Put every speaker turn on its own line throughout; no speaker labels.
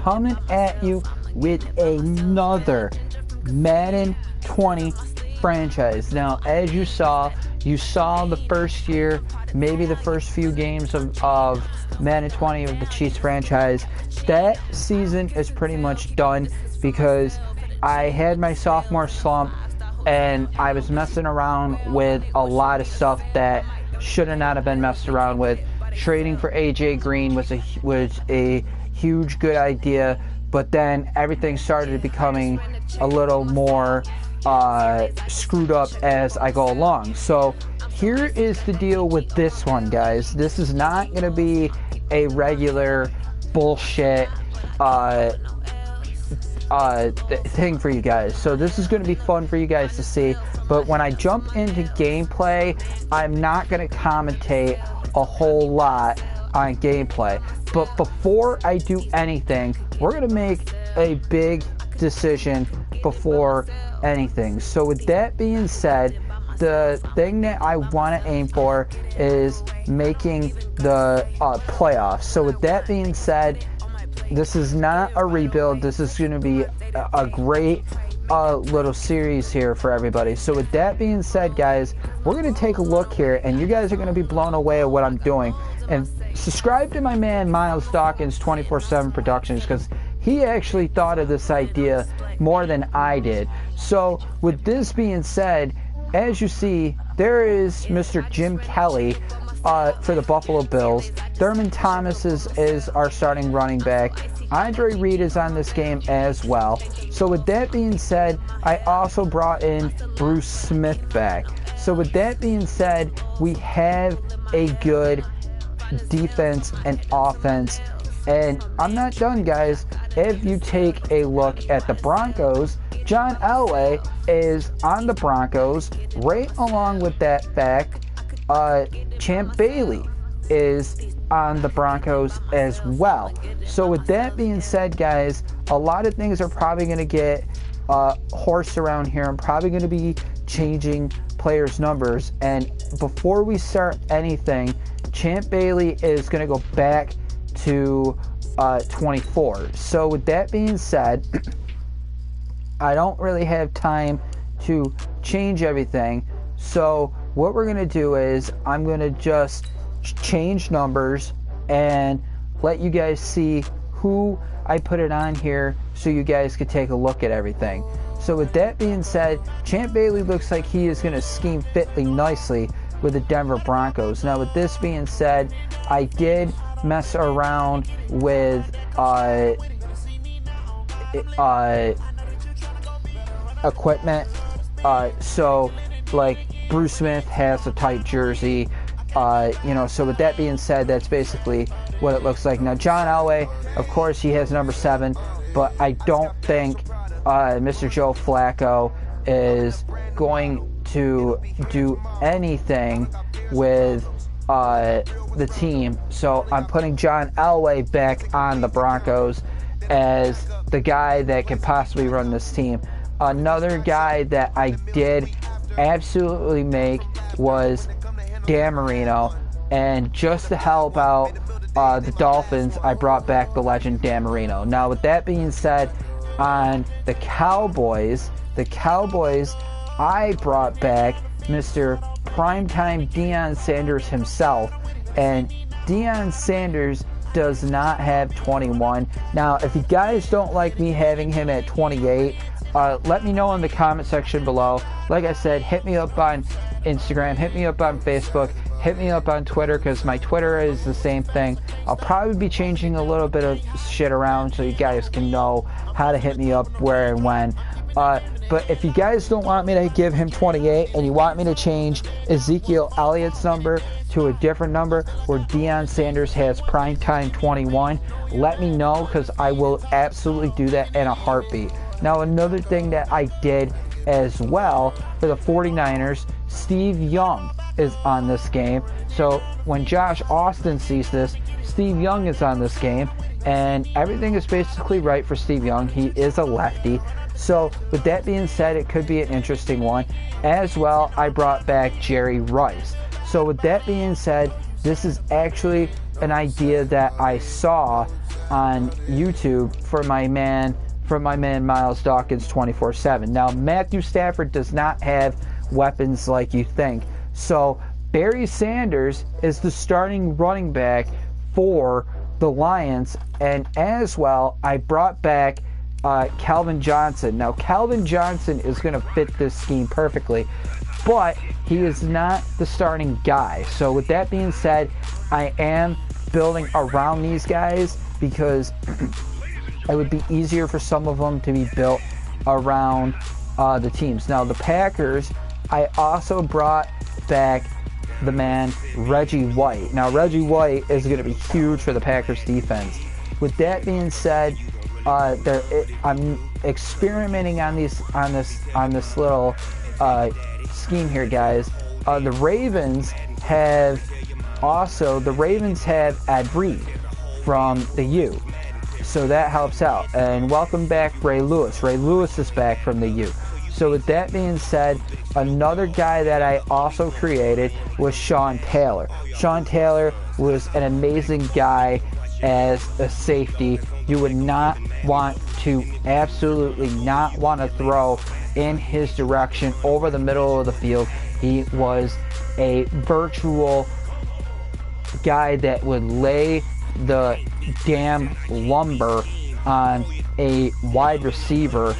coming at you with another Madden 20 franchise. Now, as you saw the first year, maybe the first few games of Madden 20 of the Chiefs franchise. That season is pretty much done because I had my sophomore slump and I was messing around with a lot of stuff that should not have been messed around with. Trading for AJ Green was a huge good idea, but then everything started becoming a little more screwed up as I go along. So here is the deal with this one, guys. This is not going to be a regular bullshit thing for you guys. So this is going to be fun for you guys to see. But when I jump into gameplay, I'm not going to commentate a whole lot on gameplay. But before I do anything, we're going to make a big decision before anything. So with that being said, the thing that I want to aim for is making the playoffs. So with that being said, this is not a rebuild. This is going to be a great little series here for everybody. So with that being said, guys, we're going to take a look here, and you guys are going to be blown away at what I'm doing. And subscribe to my man Miles Dawkins 24/7 Productions, because he actually thought of this idea more than I did. So with this being said, as you see, there is Mr. Jim Kelly for the Buffalo Bills. Thurman Thomas is our starting running back. Andre Reed is on this game as well. So with that being said, I also brought in Bruce Smith back. So with that being said, we have a good defense and offense. And I'm not done, guys. If you take a look at the Broncos, John Elway is on the Broncos. Right along with that fact, Champ Bailey is on the Broncos as well. So with that being said, guys, a lot of things are probably going to get horsed around here. I'm probably going to be changing players' numbers. And before we start anything, Champ Bailey is going to go back to 24. So with that being said, I don't really have time to change everything. So what we're going to do is I'm going to just change numbers and let you guys see who I put it on here so you guys could take a look at everything. So with that being said, Champ Bailey looks like he is going to scheme fitly nicely with the Denver Broncos. Now with this being said, I did mess around with equipment. So like Bruce Smith has a tight jersey, so with that being said, that's basically what it looks like. Now John Elway, of course, he has number 7, but I don't think Mr. Joe Flacco is going to do anything with the team. So I'm putting John Elway back on the Broncos as the guy that could possibly run this team. Another guy that I did absolutely make was Dan Marino, and just to help out the Dolphins, I brought back the legend Dan Marino. Now with that being said, on the Cowboys, I brought back Mr. Primetime Deion Sanders himself, and Deion Sanders does not have 21. Now if you guys don't like me having him at 28, let me know in the comment section below. Like I said, hit me up on Instagram, hit me up on Facebook, hit me up on Twitter, because my Twitter is the same thing. I'll probably be changing a little bit of shit around so you guys can know how to hit me up where and when. But if you guys don't want me to give him 28 and you want me to change Ezekiel Elliott's number to a different number where Deion Sanders has primetime 21, let me know, because I will absolutely do that in a heartbeat. Now another thing that I did as well for the 49ers, Steve Young is on this game. So when Josh Austin sees this, Steve Young is on this game, and everything is basically right for Steve Young. He is a lefty. So with that being said, it could be an interesting one. As well, I brought back Jerry Rice. So with that being said, This is actually an idea that I saw on YouTube from my man Miles Dawkins 24/7. Now, Matthew Stafford does not have weapons like you think. So Barry Sanders is the starting running back for the Lions, and as well, I brought back Calvin Johnson. Now, Calvin Johnson is going to fit this scheme perfectly, but he is not the starting guy. So with that being said, I am building around these guys because it would be easier for some of them to be built around the teams. Now, the Packers, I also brought back the man Reggie White. Now, Reggie White is going to be huge for the Packers defense. With that being said, I'm experimenting on this little scheme here, guys. The Ravens have Ed Reed from the U, so that helps out. And welcome back Ray Lewis. Ray Lewis is back from the U. So with that being said, another guy that I also created was Sean Taylor. Sean Taylor was an amazing guy as a safety. You would not want to, absolutely not want to throw in his direction over the middle of the field. He was a virtual guy that would lay the damn lumber on a wide receiver.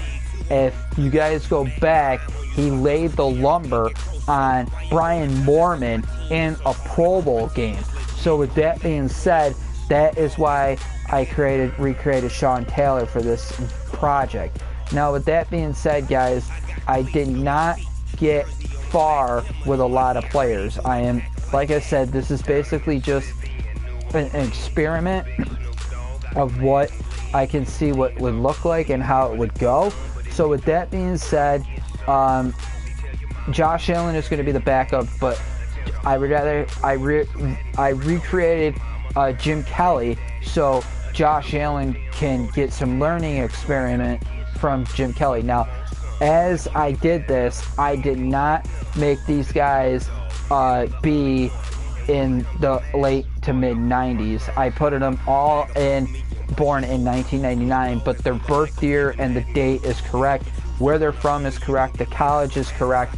If you guys go back, he laid the lumber on Brian Moorman in a Pro Bowl game. So with that being said, that is why I recreated Sean Taylor for this project. Now with that being said, guys, I did not get far with a lot of players. Like I said, this is basically just an experiment of what I can see what would look like and how it would go. So with that being said, Josh Allen is going to be the backup, but I recreated Jim Kelly so Josh Allen can get some learning experiment from Jim Kelly. Now, as I did this, I did not make these guys be in the late to mid 90s. I put them all born in 1999, but their birth year and the date is correct. Where they're from is correct. The college is correct.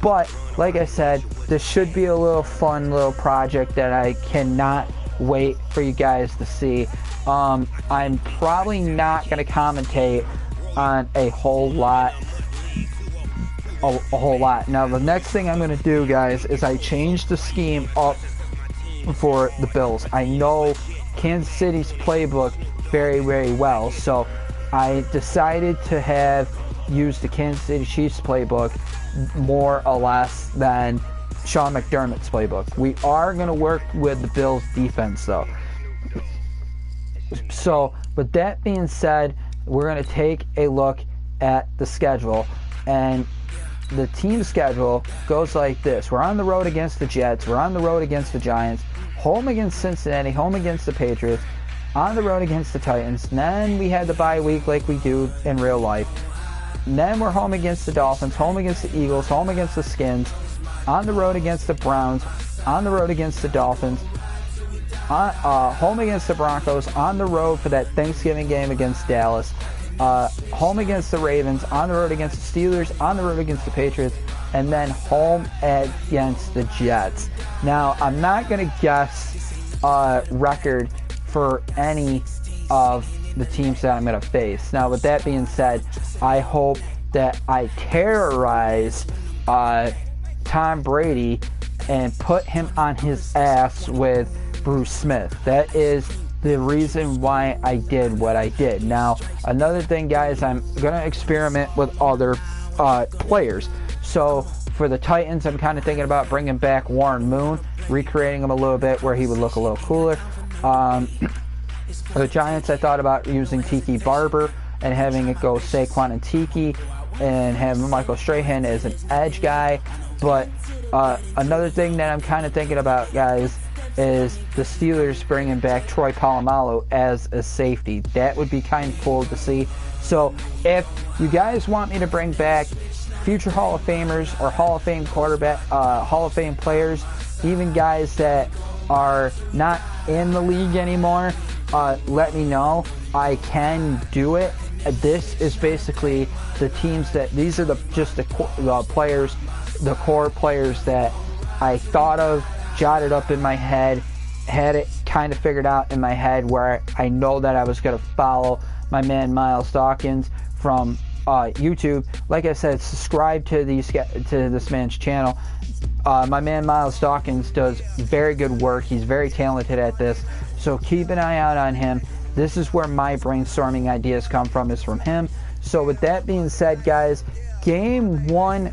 But like I said, this should be a little fun little project that I cannot wait for you guys to see. I'm probably not going to commentate on a whole lot. Now, the next thing I'm going to do, guys, is I changed the scheme up for the Bills. I know Kansas City's playbook very, very well, so I decided to use the Kansas City Chiefs playbook more or less than Sean McDermott's playbook. We are going to work with the Bills defense, though. So with that being said, we're going to take a look at the schedule, and the team schedule goes like this. We're on the road against the Jets. We're on the road against the Giants. Home against Cincinnati. Home against the Patriots. On the road against the Titans. And then we had the bye week like we do in real life. And then we're home against the Dolphins. Home against the Eagles. Home against the Skins. On the road against the Browns. On the road against the Dolphins. Home against the Broncos. On the road for that Thanksgiving game against Dallas. Home against the Ravens, on the road against the Steelers, on the road against the Patriots, and then home against the Jets. Now, I'm not going to guess record for any of the teams that I'm going to face. Now, with that being said, I hope that I terrorize Tom Brady and put him on his ass with Bruce Smith. That is the reason why I did what I did. Now, another thing, guys, I'm going to experiment with other players. So, for the Titans, I'm kind of thinking about bringing back Warren Moon, recreating him a little bit where he would look a little cooler. The Giants, I thought about using Tiki Barber and having it go Saquon and Tiki and having Michael Strahan as an edge guy. But another thing that I'm kind of thinking about, guys, is the Steelers bringing back Troy Polamalu as a safety. That would be kind of cool to see. So if you guys want me to bring back future Hall of Famers or Hall of Fame quarterback, Hall of Fame players, even guys that are not in the league anymore, let me know. I can do it. This is basically the teams that, these are just the players, the core players that I thought of, jotted up in my head, had it kind of figured out in my head where I know that I was going to follow my man Miles Dawkins from YouTube. Like I said, subscribe to this man's channel. My man Miles Dawkins does very good work. He's very talented at this, so keep an eye out on him. This is where my brainstorming ideas come from, is from him. So with that being said, guys, game 1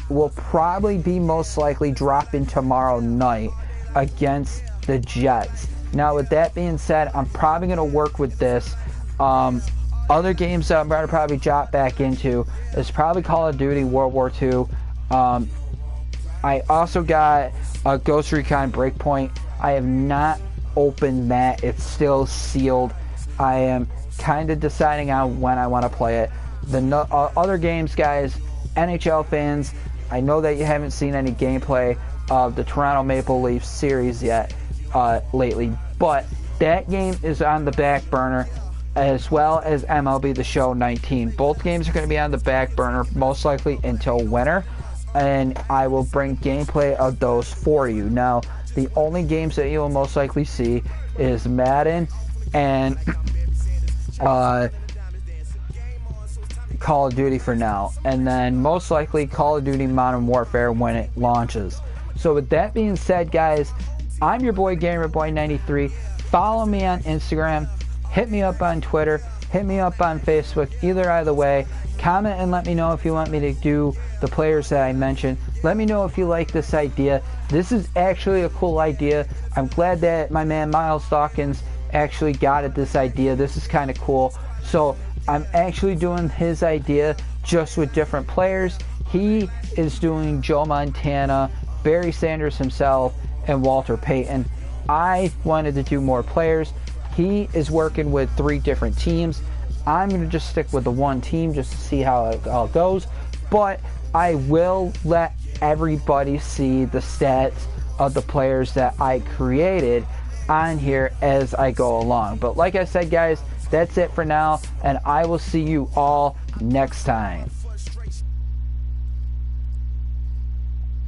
will probably be most likely dropping tomorrow night against the Jets. Now with that being said, I'm probably going to work with this. Other games that I'm going to probably drop back into is probably Call of Duty World War II. I also got a Ghost Recon Breakpoint. I have not opened that. It's still sealed. I am kind of deciding on when I want to play it. The other games, guys, NHL fans, I know that you haven't seen any gameplay of the Toronto Maple Leafs series yet lately, but that game is on the back burner, as well as MLB The Show 19. Both games are going to be on the back burner most likely until winter, and I will bring gameplay of those for you. Now, the only games that you will most likely see is Madden and Call of Duty for now, and then most likely Call of Duty Modern Warfare when it launches. So with that being said, guys, I'm your boy GamerBoy93. Follow me on Instagram, hit me up on Twitter, hit me up on Facebook, either way. Comment and let me know if you want me to do the players that I mentioned. Let me know if you like this idea. This is actually a cool idea. I'm glad that my man Miles Dawkins actually got at this idea. This is kind of cool. So I'm actually doing his idea just with different players. He is doing Joe Montana, Barry Sanders himself, and Walter Payton. I wanted to do more players. He is working with 3 different teams. I'm going to just stick with the one team just to see how it all goes. But I will let everybody see the stats of the players that I created on here as I go along. But like I said, guys, that's it for now, and I will see you all next time.